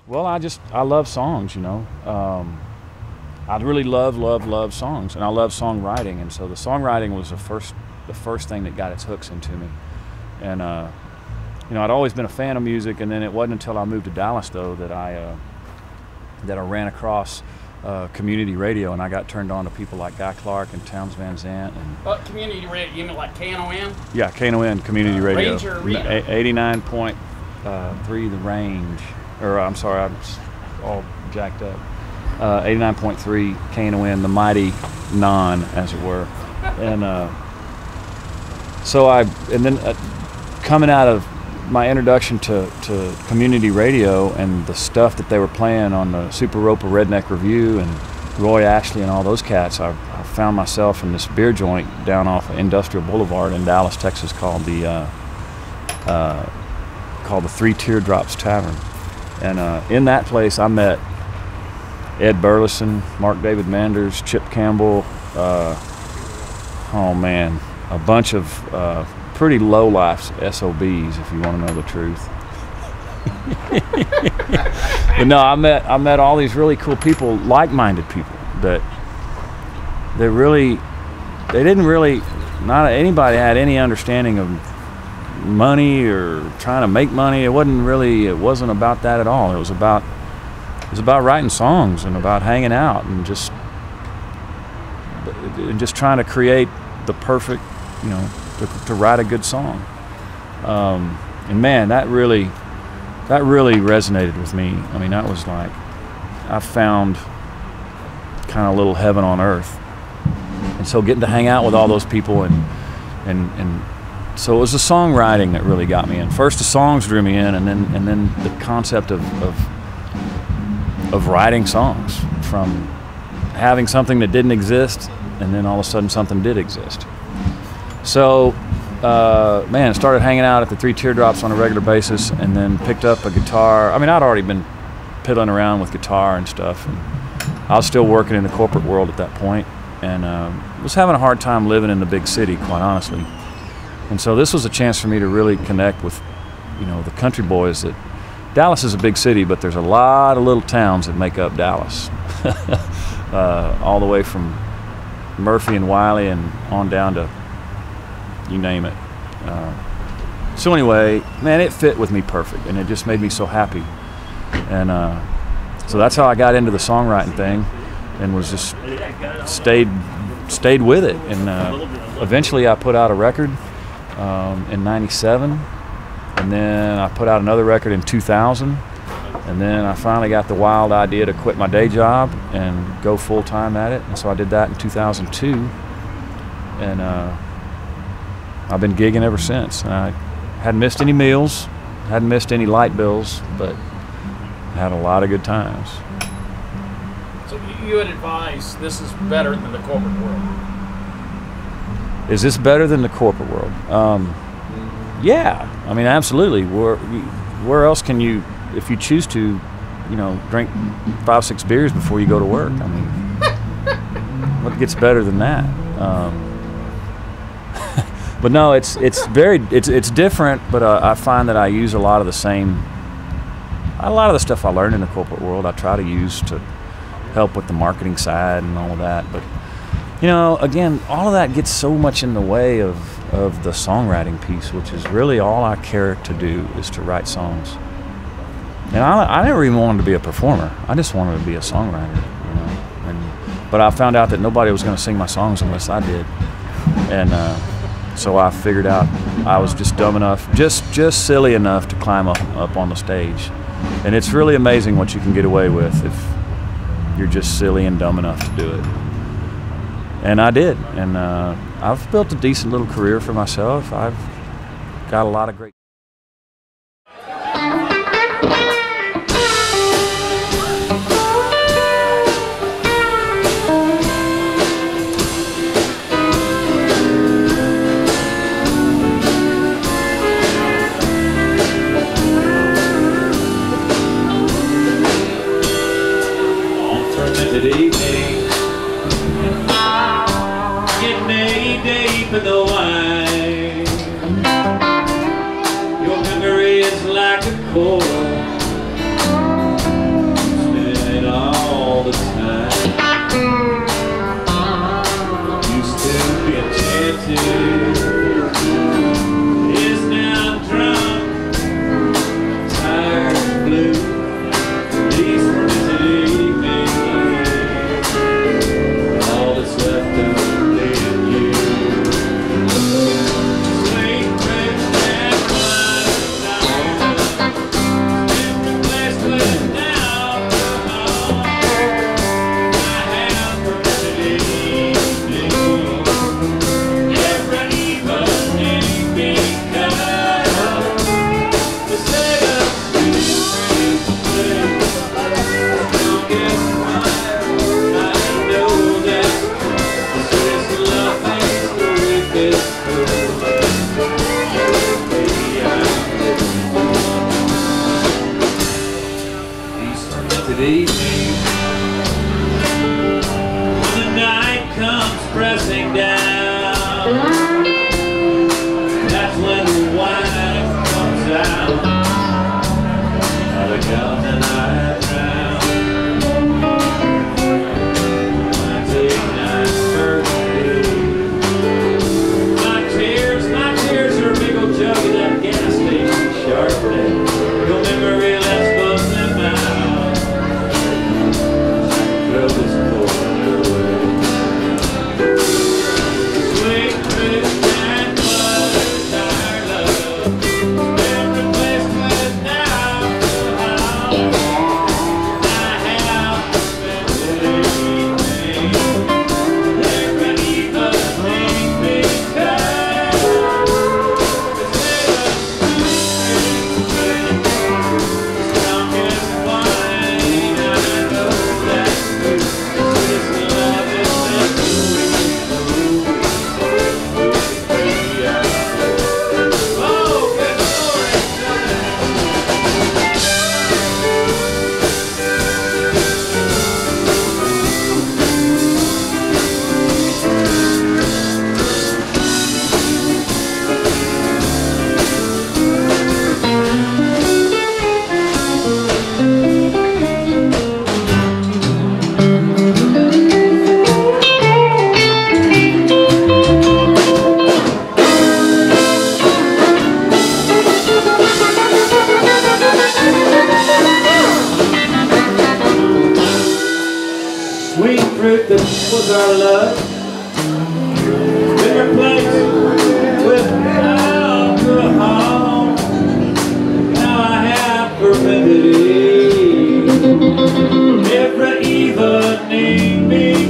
Well, I love songs, you know. I really love songs, and I love songwriting, and so the songwriting was the first thing that got its hooks into me. And you know, I'd always been a fan of music, and then it wasn't until I moved to Dallas, though, that I ran across community radio, and I got turned on to people like Guy Clark and Townes Van Zandt. And community radio, you mean like KNON? Yeah, KNON Community Radio. Range or Arena? 89.3 the range, or I'm sorry, I'm all jacked up. 89.3 KNON, the mighty non, as it were. And coming out of my introduction to community radio and the stuff that they were playing on the Super Roper Redneck Review and Roy Ashley and all those cats, I found myself in this beer joint down off of Industrial Boulevard in Dallas, Texas, called the Three Teardrops Tavern. And in that place, I met Ed Burleson, Mark David Manders, Chip Campbell. Oh man, a bunch of pretty low-life SOBs, if you want to know the truth. But no, I met all these really cool people, like-minded people that not anybody had any understanding of money or trying to make money. It wasn't about that at all. It was about writing songs and about hanging out and just trying to create the perfect, you know, to write a good song. And man, that really resonated with me. I mean, that was like, I found kind of a little heaven on earth. And so getting to hang out with all those people and so it was the songwriting that really got me in. First the songs drew me in, and then the concept of writing songs, from having something that didn't exist and then all of a sudden something did exist. So man, started hanging out at the Three Teardrops on a regular basis, and then picked up a guitar. I mean, I'd already been piddling around with guitar and stuff, and I was still working in the corporate world at that point, and was having a hard time living in the big city, quite honestly. And so this was a chance for me to really connect with, you know, the country boys. That Dallas is a big city, but there's a lot of little towns that make up Dallas, all the way from Murphy and Wiley and on down to you name it. So anyway, man, it fit with me perfect, and it just made me so happy. And so that's how I got into the songwriting thing, and was just stayed with it. And eventually I put out a record in '97, and then I put out another record in 2000, and then I finally got the wild idea to quit my day job and go full-time at it. And so I did that in 2002, and I've been gigging ever since. I hadn't missed any meals, hadn't missed any light bills, but had a lot of good times. So you would advise this is better than the corporate world? Is this better than the corporate world? Yeah, I mean, absolutely. Where else can you, if you choose to, you know, drink 5-6 beers before you go to work? I mean, what gets better than that? But no, it's different. But I find that I use a lot of the stuff I learned in the corporate world. I try to use to help with the marketing side and all of that. But you know, again, all of that gets so much in the way of the songwriting piece, which is really all I care to do, is to write songs. And I never even wanted to be a performer. I just wanted to be a songwriter, you know. But I found out that nobody was going to sing my songs unless I did. And so I figured out I was just dumb enough, just silly enough to climb up on the stage. And it's really amazing what you can get away with if you're just silly and dumb enough to do it. And I did, and I've built a decent little career for myself. I've got a lot of great. For the wine, your memory is like a coal. unexpected evening, when the night comes pressing down, that's when the wife comes out. Now the gal that I have found, my day-night birthday. My tears are a big old jug of that gas station Chardonnay. Your memory lets bubbling out. Throw this corner away. Sweet Chris and butters, our love, been replaced with now the house. I have spent anything, every evil thing because it's made of sweet strong as wine. I know that's true. This love is meant to be. Oh, good sweet fruit that was our love, been replaced with alcohol. Now I have fermented every evening because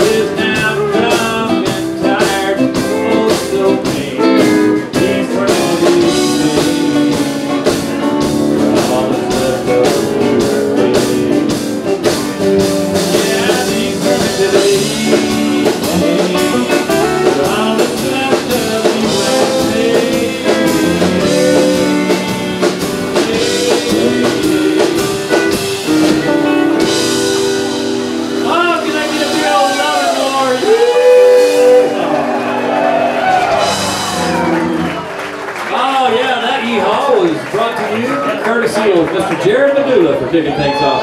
is now come and tired. Oh, so mean. These fermented evenings. All that's left of you and me. Yeah, these fermented evenings. All that's left of you and me. Oh, can I get a big old loving more? Oh yeah, that yeehaw was brought to you courtesy of Mr. Jared Medulla for kicking things off.